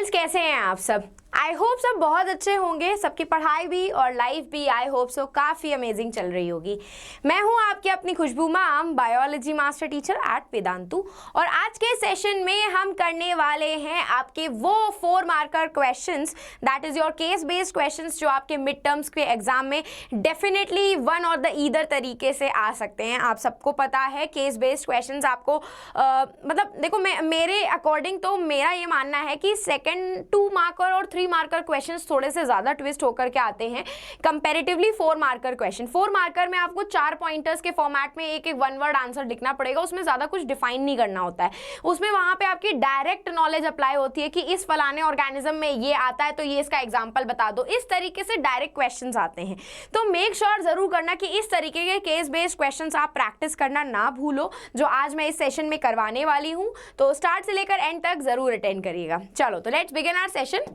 Students, कैसे हैं आप सब? आई होप सब बहुत अच्छे होंगे, सबकी पढ़ाई भी और लाइफ भी आई होप सो काफ़ी अमेजिंग चल रही होगी। मैं हूं आपकी अपनी Khushboo ma'am, biology master teacher at Vedantu, और आज के सेशन में हम करने वाले हैं आपके वो 4 marker questions, that is your case based questions, जो आपके मिड टर्म्स के एग्जाम में डेफिनेटली वन और द ईदर तरीके से आ सकते हैं। आप सबको पता है केस बेस्ड क्वेश्चंस आपको मतलब देखो, मेरे अकॉर्डिंग तो मेरा ये मानना है कि सेकेंड 2 मार्कर और 3 मार्कर क्वेश्चंस थोड़े से ज्यादा ट्विस्ट होकर के आते हैं कंपैरेटिवली 4 मार्कर क्वेश्चन। 4 मार्कर में आपको 4 पॉइंटर्स के फॉर्मेट में एक एक वन वर्ड आंसर लिखना पड़ेगा, उसमें ज्यादा कुछ डिफाइन नहीं करना होता है। उसमें वहां पे आपकी डायरेक्ट नॉलेज अप्लाई होती है कि इस फलाने ऑर्गेनिज्म में ये आता है तो ये इसका एग्जाम्पल बता दो, इस तरीके से डायरेक्ट क्वेश्चन आते हैं। तो मेक श्योर जरूर करना कि इस तरीके के केस बेस्ड क्वेश्चन आप प्रैक्टिस करना ना भूलो, जो आज मैं इस सेशन में करवाने वाली हूं। तो स्टार्ट से लेकर एंड तक जरूर अटेंड करिएगा। चलो तो let's begin our session.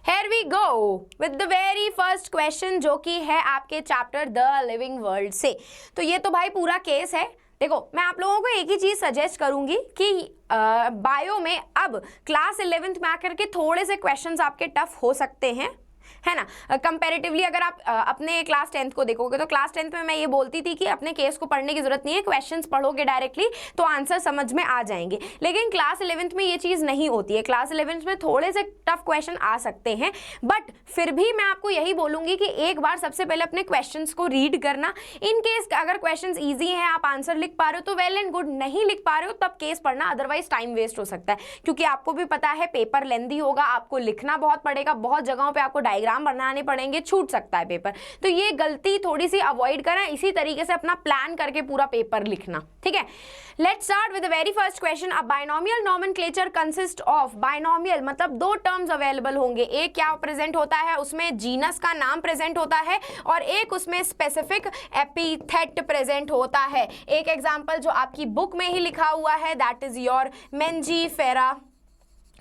Here we go with the very first question, जो कि है आपके चैप्टर द लिविंग वर्ल्ड से। तो ये तो भाई पूरा केस है। देखो, मैं आप लोगों को एक ही चीज सजेस्ट करूंगी कि बायो में अब क्लास 11th में आकर के थोड़े से क्वेश्चंस आपके टफ हो सकते हैं, है ना। कंपैरेटिवली अगर आप अपने क्लास 10th को देखोगे तो क्लास 10th में मैं ये बोलती थी कि अपने केस को पढ़ने की जरूरत नहीं है, क्वेश्चंस पढ़ोगे डायरेक्टली तो आंसर समझ में आ जाएंगे। लेकिन क्लास 11th में ये चीज़ नहीं होती है। क्लास 11th में थोड़े से टफ क्वेश्चन आ सकते हैं, बट फिर भी मैं आपको यही बोलूंगी कि एक बार सबसे पहले अपने क्वेश्चंस को रीड करना। इन केस अगर क्वेश्चंस ईजी हैं, आप आंसर लिख पा रहे हो तो वेल एंड गुड, नहीं लिख पा रहे हो तब केस पढ़ना, अदरवाइज टाइम वेस्ट हो सकता है। क्योंकि आपको भी पता है पेपर लेंथी होगा, आपको लिखना बहुत पड़ेगा, बहुत जगहों पर आपको डायग्राम बनाने पड़ेंगे, छूट सकता है पेपर। तो ये गलती थोड़ी सी अवॉइड करें, इसी तरीके से अपना प्लान करके पूरा पेपर लिखना, ठीक है। Let's start with the very first question. A binomial nomenclature consist of, binomial मतलब 2 टर्म्स अवेलेबल होंगे, एक क्या प्रेजेंट होता है, उसमें जीनस का नाम प्रेजेंट होता है और एक उसमें स्पेसिफिक एपिथेट प्रेजेंट होता है। एक एग्जांपल जो आपकी बुक में ही लिखा हुआ है, that is your Mangifera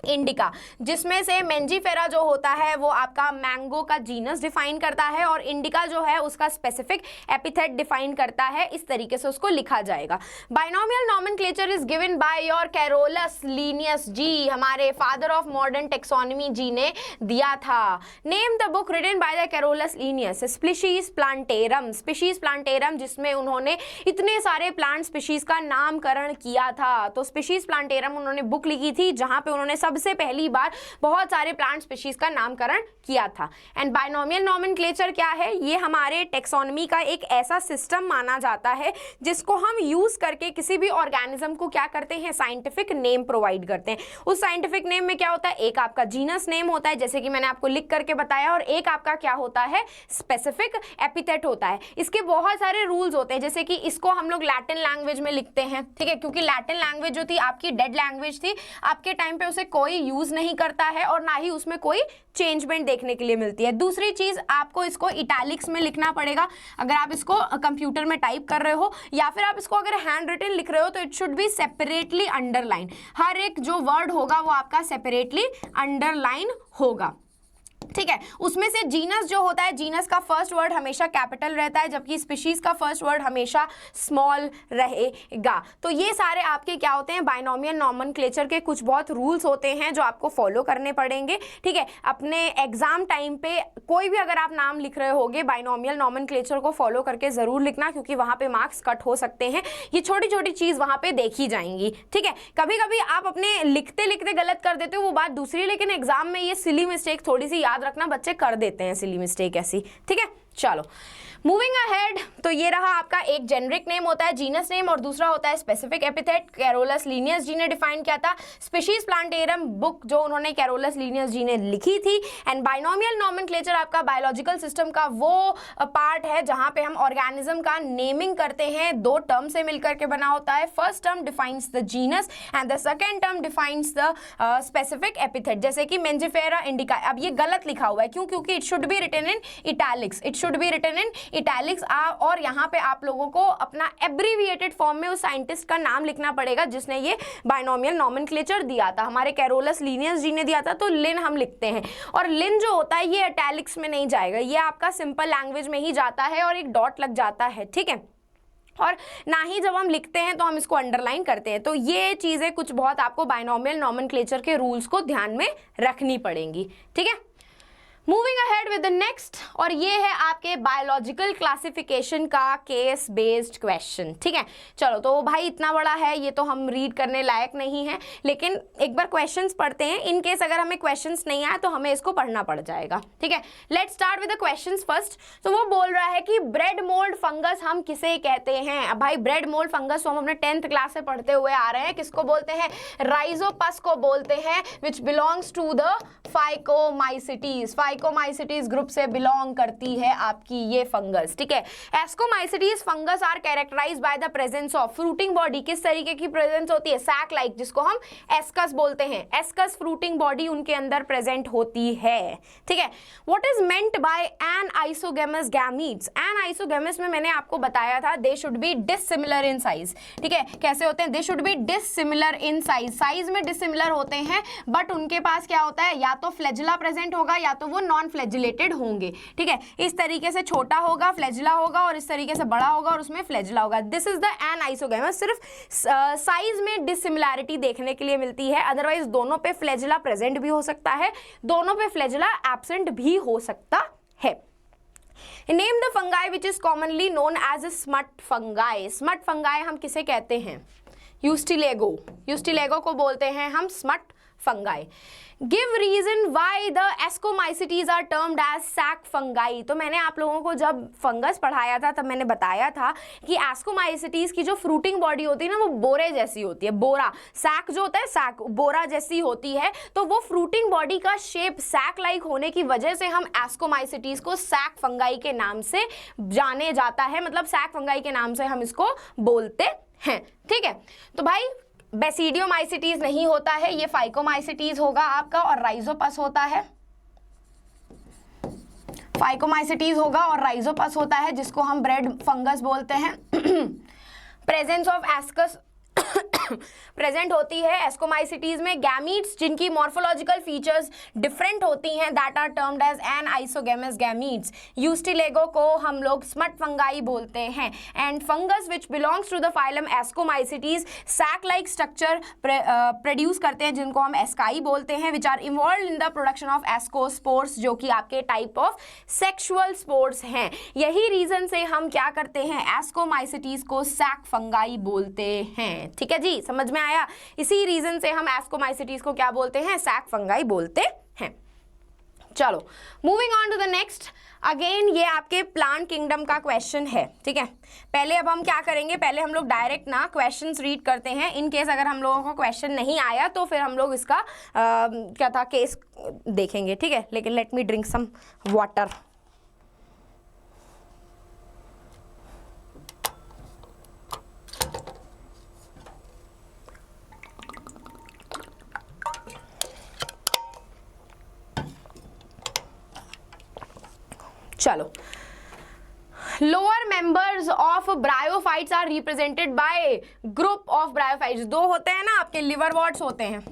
indica, जिसमें से मेंजीफेरा जो होता है वो आपका मैंगो का जीनस डिफाइन करता है और इंडिका जो है उसका स्पेसिफिक एपिथेट डिफाइन करता है। इस तरीके से उसको लिखा जाएगा। Binomial nomenclature is given by your Carolus Linnaeus ji, हमारे father of modern taxonomy ji ने दिया था। Name the book written by the Carolus Linnaeus. Species Plantarum, Species Plantarum, जिसमें उन्होंने इतने सारे प्लांट स्पीशीज का नामकरण किया था। तो स्पीशीज प्लांटेरम उन्होंने बुक लिखी थी जहां पे उन्होंने सबसे पहली बार बहुत सारे प्लांट स्पीशीज का नामकरण किया था। एंड बायनोमियल नोमेनक्लेचर क्या है? ये हमारे टेक्सोनॉमी का एक ऐसा सिस्टम माना जाता है जिसको हम यूज करके किसी भी ऑर्गेनिज्म को क्या करते हैं, साइंटिफिक नेम प्रोवाइड करते हैं। उस साइंटिफिक नेम में क्या होता है, एक आपका जीनस नेम होता है जैसे कि मैंने आपको लिख करके बताया, और एक आपका क्या होता है, स्पेसिफिक एपिथेट होता है। इसके बहुत सारे रूल्स होते हैं, जैसे कि इसको हम लोग लैटिन लैंग्वेज में लिखते हैं, ठीक है, क्योंकि लैटिन लैंग्वेज जो थी आपकी डेड लैंग्वेज थी, आपके टाइम पे उसे कोई यूज नहीं करता है और ना ही उसमें कोई चेंजमेंट देखने के लिए मिलती है। दूसरी चीज, आपको इसको इटैलिक्स में लिखना पड़ेगा अगर आप इसको कंप्यूटर में टाइप कर रहे हो, या फिर आप इसको अगर हैंड रिटन लिख रहे हो तो it should be separately underline. हर एक जो वर्ड होगा वो आपका सेपरेटली अंडरलाइन होगा, ठीक है। उसमें से जीनस जो होता है, जीनस का फर्स्ट वर्ड हमेशा कैपिटल रहता है, जबकि स्पीशीज का फर्स्ट वर्ड हमेशा स्मॉल रहेगा। तो ये सारे आपके क्या होते हैं, बायनोमियल नोमेनक्लेचर के कुछ बहुत रूल्स होते हैं जो आपको फॉलो करने पड़ेंगे, ठीक है। अपने एग्जाम टाइम पे कोई भी अगर आप नाम लिख रहे होगे, बायनोमियल नोमेनक्लेचर को फॉलो करके जरूर लिखना, क्योंकि वहां पे मार्क्स कट हो सकते हैं। ये छोटी छोटी चीज वहां पे देखी जाएंगी, ठीक है। कभी कभी आप अपने लिखते लिखते गलत कर देते हो, वो बात दूसरी, लेकिन एग्जाम में ये सिली मिस्टेक थोड़ी सी याद रखना, बच्चे कर देते हैं सिली मिस्टेक ऐसी, ठीक है। चलो मूविंग अहेड, तो ये रहा आपका एक जेनरिक नेम होता है जीनस नेम और दूसरा होता है स्पेसिफिक एपिथेट। कैरोलस लीनियस जी ने डिफाइन किया था। स्पीशीज प्लांटेरम बुक जो उन्होंने कैरोलस लीनियस जी ने लिखी थी। एंड बायनोमियल नोमेनक्लेचर आपका बायोलॉजिकल सिस्टम का वो पार्ट है जहां पे हम ऑर्गेनिज्म का नेमिंग करते हैं। 2 टर्म से मिलकर के बना होता है। First term defines the genus and the second term defines the specific epithet, जैसे कि मेंजीफेरा इंडिका। अब ये गलत लिखा हुआ है, क्यों? क्योंकि it should be written in italics, it should be written in italics. और यहाँ पे आप लोगों को अपना एब्रीविएटेड फॉर्म में उस साइंटिस्ट का नाम लिखना पड़ेगा जिसने ये बायनोमियल नोमेनक्लेचर दिया था। हमारे कैरोलस लीनियस जी ने दिया था, तो लिन हम लिखते हैं, और लिन जो होता है ये इटैलिक्स में नहीं जाएगा, ये आपका सिंपल लैंग्वेज में ही जाता है और एक डॉट लग जाता है, ठीक है। और ना ही जब हम लिखते हैं तो हम इसको अंडरलाइन करते हैं। तो ये चीज़ें कुछ बहुत आपको बाइनोमियल नॉमेनक्लेचर के रूल्स को ध्यान में रखनी पड़ेंगी, ठीक है। Moving ahead with the next, और ये है आपके बायोलॉजिकल क्लासिफिकेशन का केस बेस्ड क्वेश्चन, ठीक है। चलो, तो भाई इतना बड़ा है, ये तो हम रीड करने लायक नहीं है, लेकिन एक बार क्वेश्चंस पढ़ते हैं। इन केस अगर हमें क्वेश्चंस नहीं आए तो हमें इसको पढ़ना पड़ जाएगा, ठीक है। Let's start with the questions first. तो वो बोल रहा है कि ब्रेड मोल्ड फंगस हम किसे कहते हैं। अब भाई ब्रेड मोल्ड फंगस तो हम अपने 10th क्लास से पढ़ते हुए आ रहे हैं, किसको बोलते हैं, राइजोपस को बोलते हैं, which belongs to the phycomycetes. Phycomycetes group से बिलोंग करती है आपकी ये फंगस, ठीक है। Ascomycetes fungus are characterized by the presence of fruiting body. किस तरीके की प्रेजेंस होती है, सैक लाइक, जिसको हम एस्कस बोलते हैं। एस्कस फ्रूटिंग बॉडी उनके अंदर प्रेजेंट होती है, ठीक है। What is meant by N isogamous gametes. Anisogamous में मैंने आपको बताया था they should be dissimilar in size, ठीक है। कैसे होते हैं, they should be dissimilar in size, size में डिसिमिलर होते हैं, बट उनके पास क्या होता है, या तो फ्लैजिला प्रेजेंट होगा या तो वो नॉन फ्लैजिलेटेड होंगे, ठीक है। इस तरीके से छोटा होगा, फ्लैजिला होगा, और इस तरीके से बड़ा होगा और उसमें फ्लैजिला होगा। This is the anisogamous. सिर्फ साइज में डिसिमिलैरिटी देखने के लिए मिलती है, अदरवाइज दोनों पे फ्लैजिला प्रेजेंट भी हो सकता है, दोनों पे फ्लैजिला एब्सेंट भी हो सकता है। Name the fungi which is commonly known as smut fungi. Smut fungi हम किसे कहते हैं, यूस्टिलेगो। यूस्टिलेगो को बोलते हैं हम smut fungi. Give reason why the ascomycetes are termed as sac fungi. तो मैंने आप लोगों को जब फंगस पढ़ाया था तब मैंने बताया था कि एस्कोमाइसिटीज की जो फ्रूटिंग बॉडी होती है ना, वो बोरे जैसी होती है, बोरा। सैक जो होता है, सैक बोरा जैसी होती है, तो वो फ्रूटिंग बॉडी का शेप सैक लाइक होने की वजह से हम एस्कोमाइसिटीज को सैक फंगाई के नाम से जाने जाता है, मतलब सैक फंगाई के नाम से हम इसको बोलते हैं, ठीक है। तो भाई बेसिडियोमाइसिटीज नहीं होता है, ये फाइकोमाइसिटीज होगा आपका, और राइजोपस होता है। फाइकोमाइसिटीज होगा और राइजोपस होता है, जिसको हम ब्रेड फंगस बोलते हैं। प्रेजेंस ऑफ एस्कस प्रेजेंट होती है एस्कोमाइसिटीज में। गैमीट्स जिनकी मॉर्फोलॉजिकल फीचर्स डिफरेंट होती हैं, that are termed as an isogamous gametes. Ustilago को हम लोग स्मट फंगाई बोलते हैं। And fungus which belongs to the phylum ascomycetes sac like structure produce करते हैं, जिनको हम एस्काई बोलते हैं, which are involve in the production of ascospores, जो कि आपके टाइप ऑफ सेक्सुअल स्पोर्स हैं। यही रीजन से हम क्या करते हैं, एस्कोमाइसिटीज को सैक फंगाई बोलते हैं, ठीक है जी, समझ में आया। इसी रीजन से हम एस्कोमाइसिटीज को क्या बोलते हैं, सैक फंगाई बोलते हैं। चलो, moving on to the next. अगेन ये आपके प्लांट किंगडम का क्वेश्चन है, ठीक है। पहले अब हम क्या करेंगे, पहले हम लोग डायरेक्ट ना क्वेश्चंस रीड करते हैं। इन केस अगर हम लोगों को क्वेश्चन नहीं आया तो फिर हम लोग इसका क्या था, केस देखेंगे, ठीक है। लेकिन let me drink some water. चलो, lower members of bryophytes are represented by group of bryophytes. दो होते हैं ना आपके, लिवरवॉर्ट्स होते हैं,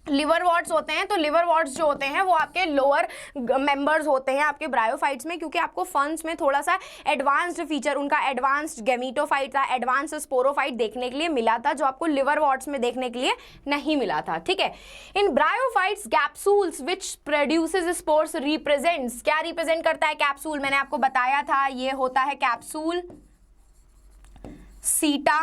लिवरवॉर्ट्स होते हैं। तो लिवरवॉर्ट्स जो होते हैं वो आपके लोअर मेंबर्स होते हैं आपके ब्रायोफाइट्स में, क्योंकि आपको फर्न्स में थोड़ा सा एडवांस्ड फीचर, उनका एडवांस्ड गैमीटोफाइट था, एडवांस्ड स्पोरोफाइट देखने के लिए मिला था, जो आपको लिवरवॉर्ट्स में देखने के लिए नहीं मिला था, ठीक है। In bryophytes capsules which produces spores represents, क्या रिप्रेजेंट करता है कैप्सूल, मैंने आपको बताया था ये होता है कैप्सूल सीटा,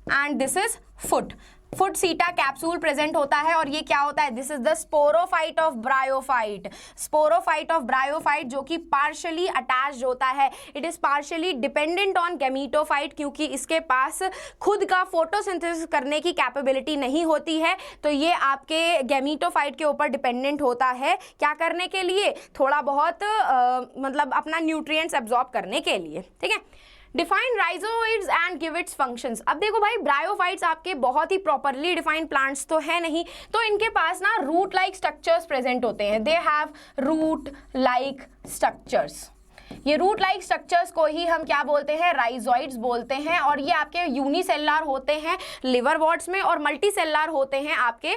and this is foot. Foot सीटा कैप्सूल प्रेजेंट होता है, और ये क्या होता है, this is the sporophyte of bryophyte. Sporophyte of bryophyte जो कि पार्शियली अटैच्ड होता है, it is partially dependent on gametophyte, क्योंकि इसके पास खुद का फोटोसिंथेसिस करने की कैपेबिलिटी नहीं होती है। तो ये आपके गैमीटोफाइट के ऊपर डिपेंडेंट होता है, क्या करने के लिए, थोड़ा बहुत मतलब अपना न्यूट्रिएंट्स एब्जॉर्ब करने के लिए, ठीक है। Define rhizoids and give its functions. अब देखो भाई, ब्रायोफाइट्स आपके बहुत ही प्रॉपरली डिफाइंड प्लांट्स तो है नहीं, तो इनके पास ना रूट लाइक स्ट्रक्चर्स प्रेजेंट होते हैं। They have root like structures. ये रूट लाइक स्ट्रक्चर्स को ही हम क्या बोलते हैं, राइजोइड्स बोलते हैं। और ये आपके यूनिसेलुलर होते हैं लिवरवॉर्ट्स में, और मल्टीसेलुलर होते हैं आपके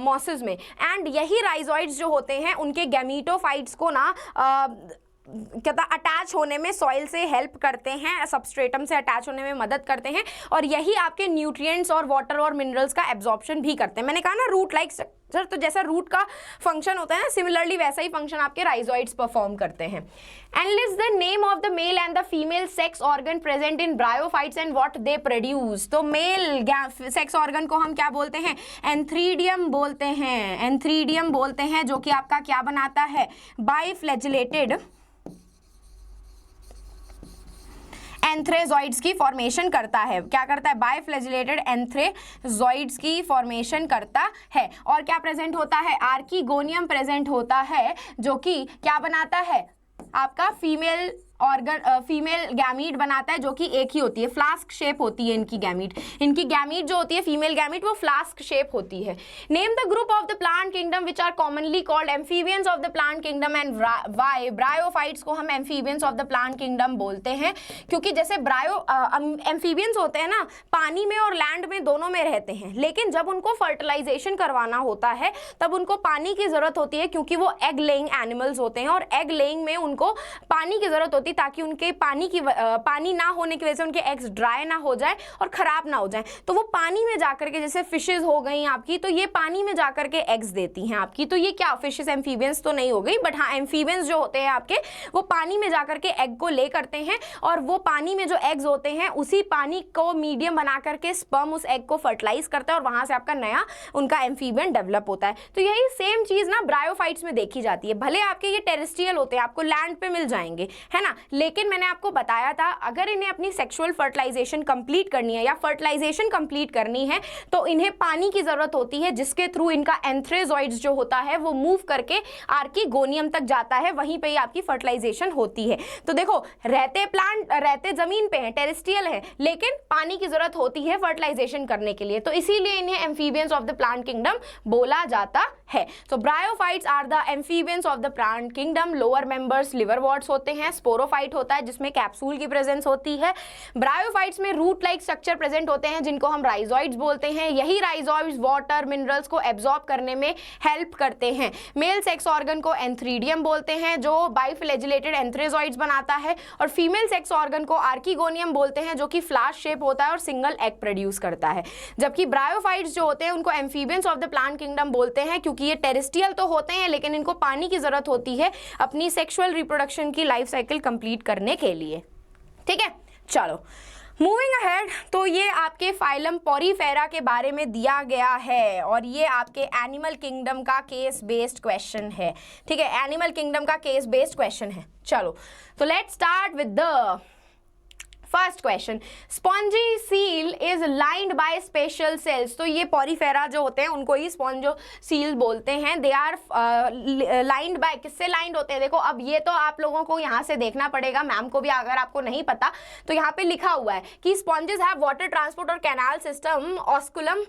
मॉसेस में। एंड यही राइजोइड्स जो होते हैं उनके गैमीटोफाइट्स को ना क्या अटैच होने में, सॉइल से हेल्प करते हैं, सबस्ट्रेटम से अटैच होने में मदद करते हैं, और यही आपके न्यूट्रिएंट्स और वाटर और मिनरल्स का एब्जॉर्प्शन भी करते हैं। मैंने कहा ना रूट लाइक स्ट्रक्चर, तो जैसा रूट का फंक्शन होता है ना, सिमिलरली वैसा ही फंक्शन आपके राइजोइड्स परफॉर्म करते हैं। And list the name of the male and the female sex organ present in bryophytes and what they produce. तो मेल सेक्स ऑर्गन को हम क्या बोलते हैं? एंथ्रीडियम बोलते हैं, एंथ्रीडियम बोलते हैं, जो कि आपका क्या बनाता है? बाइफ्लैजिलेटेड एंथ्रेजॉइड्स की फॉर्मेशन करता है। क्या करता है? बाइफ्लैजिलेटेड एंथ्रेजॉइड्स की फॉर्मेशन करता है। और क्या प्रेजेंट होता है? आर्कीगोनियम प्रेजेंट होता है, जो कि क्या बनाता है? आपका फीमेल ऑर्गन, फीमेल गैमीट बनाता है, जो कि एक ही होती है, फ्लास्क शेप होती है इनकी गैमीट। इनकी गैमीट जो होती है फीमेल गैमीट, वो फ्लास्क शेप होती है। Name the group of the plant kingdom which are commonly called amphibians of the plant kingdom and why. Bryophytes को हम amphibians of the plant kingdom बोलते हैं, क्योंकि जैसे एम्फीबियंस होते हैं ना, पानी में और लैंड में दोनों में रहते हैं, लेकिन जब उनको फर्टिलाइजेशन करवाना होता है तब उनको पानी की जरूरत होती है, क्योंकि वो एग लेइंग एनिमल्स होते हैं, और एग लेइंग में उनको पानी की जरूरत होती है, ताकि उनके पानी ना होने की वजह से उनके एग्स ड्राई ना हो जाए और खराब ना हो जाए। तो वो पानी में जाकर के, जैसे फिशेस हो गई आपकी, तो ये पानी में जाकर के एग्स देती हैं आपकी। तो ये क्या फिशेस एम्फीबियंस तो नहीं हो गई, बट हाँ एम्फीबियंस जो होते हैं आपके, वो पानी में जाकर के एग को ले करते हैं, और वो पानी में जो एग्स होते हैं उसी पानी को मीडियम बना करके स्पर्म उस एग को फर्टिलाइज करता है, और वहां से आपका नया उनका एम्फीबियन डेवलप होता है। तो यही सेम चीज ना ब्रायोफाइट्स में देखी जाती है। भले आपके ये टेरेस्ट्रियल होते हैं, आपको लैंड पे मिल जाएंगे, है ना, लेकिन मैंने आपको बताया था अगर इन्हें अपनी सेक्सुअल फर्टिलाइजेशन कंप्लीट करनी है या फर्टिलाइजेशन कंप्लीट करनी है, तो इन्हें पानी की जरूरत होती है, जिसके थ्रू इनका एंथ्रेजॉइड्स जो होता है वो मूव करके आर्कीगोनियम तक जाता है, वहीं पे ही आपकी फर्टिलाइजेशन होती है। तो देखो, रहते प्लांट रहते जमीन पे हैं, टेरेस्ट्रियल है, लेकिन पानी की जरूरत होती है फर्टिलाइजेशन करने के लिए, तो इसीलिए इन्हें amphibians of the plant kingdom बोला जाता है। तो bryophytes are the amphibians of the plant kingdom. Lower members liverworts होते हैं, स्पोरोफाइट होता है जिसमें कैप्सूल की प्रेजेंस होती है। ब्रायोफाइट्स में रूट लाइक स्ट्रक्चर प्रेजेंट होते हैं, जिनको हम राइजोइड्स बोलते हैं। यही राइजोइड्स वाटर मिनरल्स को एब्जॉर्ब करने में हेल्प करते हैं। मेल सेक्स ऑर्गन को एंथ्रीडियम बोलते हैं, जो बाइफ्लैजिलेटेड एंथ्रेजॉइड्स बनाता है, और फीमेल सेक्स ऑर्गन को आर्कीगोनियम बोलते हैं, जो कि फ्लास्क शेप होता है और सिंगल एग प्रोड्यूस करता है। जबकि ब्रायोफाइट्स जो होते हैं उनको amphibians of the plant kingdom बोलते हैं, क्योंकि ये टेरेस्ट्रियल तो होते हैं, लेकिन इनको पानी की जरूरत होती है अपनी सेक्सुअल रिप्रोडक्शन की लाइफ साइकिल कंप्लीट करने के लिए। ठीक है, चलो मूविंग अहेड। तो ये आपके फाइलम पोरीफेरा के बारे में दिया गया है, और ये आपके एनिमल किंगडम का केस बेस्ड क्वेश्चन है। ठीक है, एनिमल किंगडम का केस बेस्ड क्वेश्चन है। चलो, तो let's start with the first question. Spongy seal is lined by special cells. तो ये पोरीफेरा जो होते हैं उनको ही स्पॉन्जो सील बोलते हैं। दे आर लाइंड बाय, किससे लाइंड होते हैं? देखो, अब ये तो आप लोगों को यहाँ से देखना पड़ेगा, मैम को भी अगर आपको नहीं पता तो यहाँ पे लिखा हुआ है कि स्पॉन्जेस हैव वाटर ट्रांसपोर्ट और canal system, osculum,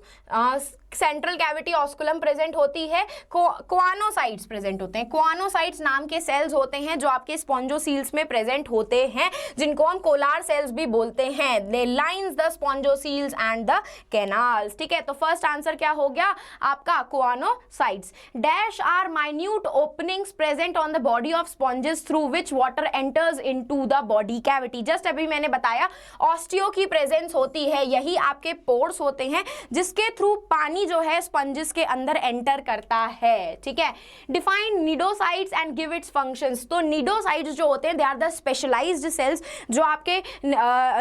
central cavity osculum present होती है, कोआनोसाइट्स प्रेजेंट होते हैं। कोआनोसाइट्स नाम के सेल्स होते हैं जो आपके स्पॉन्जो सील्स में प्रेजेंट होते हैं, जिनको हम कोलार सेल्स भी बोलते हैं। They lines the spongocoels and the canals. ठीक है, तो फर्स्ट आंसर क्या हो गया आपका? Choanocytes. Dash are minute openings present on the body of sponges through which water enters into the body cavity. Just अभी मैंने बताया ऑस्टियो की प्रेजेंस होती है, यही आपके पोर्स होते हैं जिसके थ्रू पानी जो है स्पंजेस के अंदर एंटर करता है। ठीक है, define cnidocytes and give its functions. तो निडोसाइट्स जो होते हैं they are the specialised cells जो आपके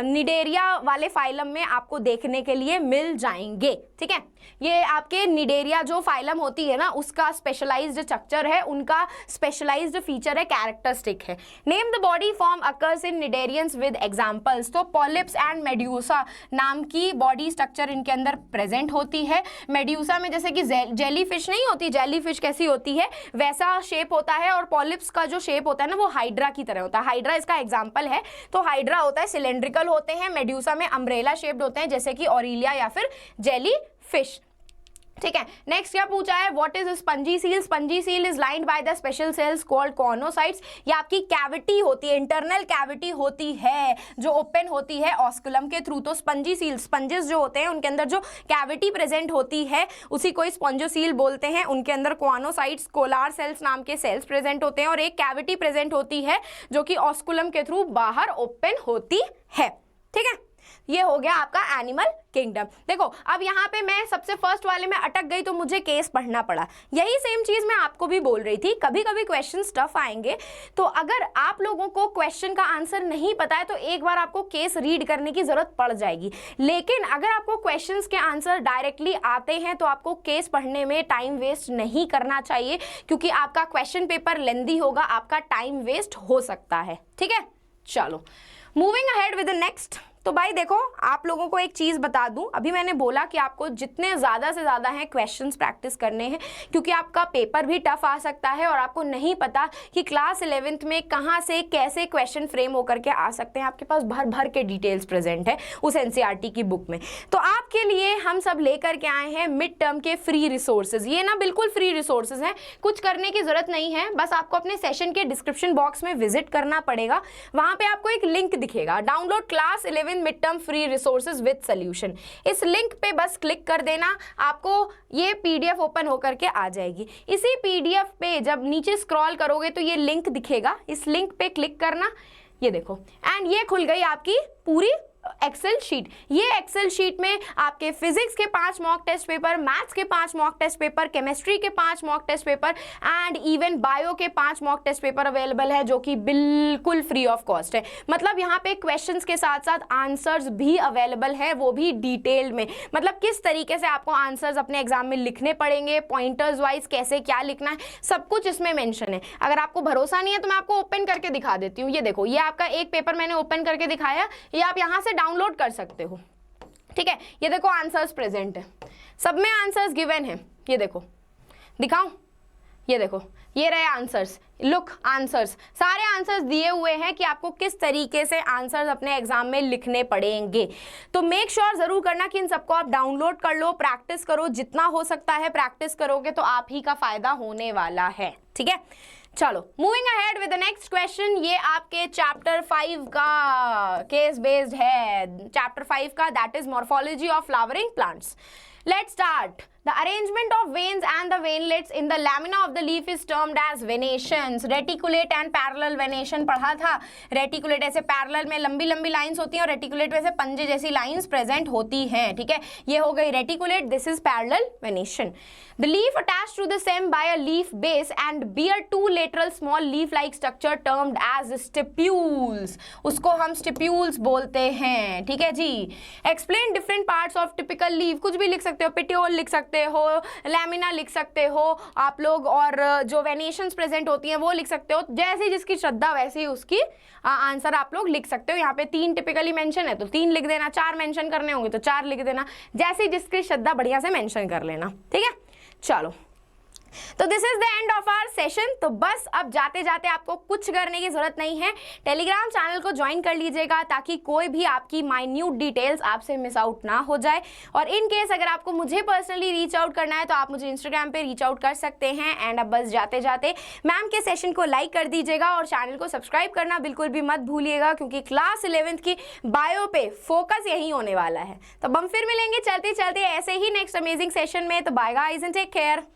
निडेरिया वाले फाइलम में आपको देखने के लिए मिल जाएंगे। ठीक है, ये आपके निडेरिया जो फाइलम होती है ना, उसका स्पेशलाइज्ड स्ट्रक्चर है, उनका स्पेशलाइज्ड फीचर है, कैरेक्टरिस्टिक है। Name the body form occurs in cnidarians with examples. तो पॉलिप्स एंड मेड्यूसा नाम की बॉडी स्ट्रक्चर इनके अंदर प्रेजेंट होती है। मेड्यूसा में जैसे कि जेलीफिश नहीं होती, जेलीफिश कैसी होती है वैसा शेप होता है, और पॉलिप्स का जो शेप होता है ना वो हाइड्रा की तरह होता है। हाइड्रा इसका एग्जाम्पल है। तो हाइड्रा होता है सिलेंड्रिकल होते हैं, मेड्यूसा में अम्ब्रेला शेप्ड होते हैं जैसे कि ऑरिलिया या फिर जेली फिश। ठीक है। नेक्स्ट क्या पूछा है, what is spongocoel? Spongocoel is lined by the special cells called choanocytes. ये आपकी कैविटी होती है, इंटरनल कैविटी होती है जो ओपन होती है ऑस्कुलम के थ्रू। तो स्पंजी सील, स्पंजेस जो होते हैं उनके अंदर जो कैविटी प्रेजेंट होती है उसी को स्पंजोसील बोलते हैं। उनके अंदर कॉर्नोसाइट्स, कोलार सेल्स नाम के सेल्स प्रेजेंट होते हैं और एक कैविटी प्रेजेंट होती है जो कि ऑस्कुलम के थ्रू बाहर ओपन होती है। ठीक है, ये हो गया आपका एनिमल किंगडम। देखो अब यहाँ पे मैं सबसे फर्स्ट वाले में अटक गई तो मुझे केस पढ़ना पड़ा। यही सेम चीज मैं आपको भी बोल रही थी, कभी कभी क्वेश्चन टफ आएंगे, तो अगर आप लोगों को क्वेश्चन का आंसर नहीं पता है तो एक बार आपको केस रीड करने की जरूरत पड़ जाएगी। लेकिन अगर आपको क्वेश्चंस के आंसर डायरेक्टली आते हैं तो आपको केस पढ़ने में टाइम वेस्ट नहीं करना चाहिए, क्योंकि आपका क्वेश्चन पेपर लेंदी होगा, आपका टाइम वेस्ट हो सकता है। ठीक है, चलो moving ahead with the next. तो भाई देखो आप लोगों को एक चीज बता दूं, अभी मैंने बोला कि आपको जितने ज्यादा से ज्यादा हैं क्वेश्चंस प्रैक्टिस करने हैं, क्योंकि आपका पेपर भी टफ आ सकता है और आपको नहीं पता कि क्लास 11th में कहां से कैसे क्वेश्चन फ्रेम होकर के आ सकते हैं। आपके पास भर भर के डिटेल्स प्रेजेंट है उस एनसीईआरटी की बुक में। तो आपके लिए हम सब लेकर के आए हैं मिड टर्म के फ्री रिसोर्सेज। ये ना बिल्कुल फ्री रिसोर्सेज हैं, कुछ करने की जरूरत नहीं है, बस आपको अपने सेशन के डिस्क्रिप्शन बॉक्स में विजिट करना पड़ेगा। वहां पे आपको एक लिंक दिखेगा, download class 11 mid term free resources with solution. इस लिंक पे बस क्लिक कर देना, आपको ये पीडीएफ ओपन होकर के आ जाएगी। इसी पीडीएफ पे जब नीचे स्क्रॉल करोगे तो ये लिंक दिखेगा, इस लिंक पे क्लिक करना, ये देखो, एंड ये खुल गई आपकी पूरी एक्सेल शीट। ये एक्सेल शीट में आपके फिजिक्स के 5 मॉक टेस्ट पेपर, मैथ्स के 5 मॉक टेस्ट पेपर, केमिस्ट्री के 5 mock test paper and even bio के 5 मॉक टेस्ट पेपर अवेलेबल है, जो कि बिल्कुल फ्री ऑफ कॉस्ट है। मतलब यहाँ पे क्वेश्चंस के साथ साथ आंसर्स भी अवेलेबल है, वो भी डिटेल में। मतलब किस तरीके से आपको आंसर्स अपने एग्जाम में लिखने पड़ेंगे, पॉइंटर्स वाइज कैसे क्या लिखना है, सब कुछ इसमें मेंशन है। अगर आपको भरोसा नहीं है तो मैं आपको ओपन करके दिखा देती हूँ। ये देखो, ये आपका एक पेपर मैंने ओपन करके दिखाया, ये आप यहाँ से डाउनलोड कर सकते हो। ठीक है, ये देखो आंसर्स प्रेजेंट है, सब में आंसर्स गिवन है। ये देखो, दिखाऊं, ये देखो, ये रहे आंसर्स, लुक आंसर्स, सारे आंसर्स दिए हुए हैं कि आपको किस तरीके से आंसर्स अपने एग्जाम में लिखने पड़ेंगे। तो मेक श्योर जरूर करना कि इन सबको आप डाउनलोड कर लो, प्रैक्टिस करो, जितना हो सकता है प्रैक्टिस करोगे तो आप ही का फायदा होने वाला है। ठीक है, चलो moving ahead with the next question. ये आपके चैप्टर 5 का केस बेस्ड है, चैप्टर 5 का, that is morphology of flowering plants. Let's start. The arrangement of veins and the veinlets in the lamina of the leaf is termed as venations. Reticulate and parallel venation पढ़ा था। Reticulate ऐसे parallel में लंबी लंबी lines होती हैं और reticulate में से पंजे जैसी लाइंस प्रेजेंट होती हैं। ठीक है, ये हो गई reticulate, this is parallel venation. The leaf attached to the stem by a leaf base and bear 2 lateral small leaf-like structure termed as stipules. उसको हम stipules बोलते हैं। ठीक है जी। Explain different parts of typical leaf. कुछ भी लिख सकते हो, petiole लिख सकते हो, लैमिना लिख सकते हो आप लोग, और जो वेनेशंस प्रेजेंट होती हैं वो लिख सकते हो। जैसी जिसकी श्रद्धा वैसे ही उसकी आंसर आप लोग लिख सकते हो। यहाँ पे 3 टिपिकली मेंशन है तो 3 लिख देना, 4 मेंशन करने होंगे तो 4 लिख देना, जैसी जिसकी श्रद्धा बढ़िया से मेंशन कर लेना। ठीक है, चलो, तो this is the end of our session. तो बस अब जाते जाते आपको कुछ करने की जरूरत नहीं है, टेलीग्राम चैनल को ज्वाइन कर लीजिएगा ताकि कोई भी आपकी माइन्यूट डिटेल्स आपसे मिस आउट ना हो जाए। और इन केस अगर आपको मुझे पर्सनली रीच आउट करना है तो आप मुझे इंस्टाग्राम पे रीच आउट कर सकते हैं। एंड अब बस जाते जाते मैम के सेशन को लाइक कर दीजिएगा और चैनल को सब्सक्राइब करना बिल्कुल भी मत भूलिएगा, क्योंकि क्लास 11th की बायो पे फोकस यही होने वाला है। तो हम फिर मिलेंगे चलते चलते ऐसे ही नेक्स्ट अमेजिंग सेशन में। तो bye guys and take care.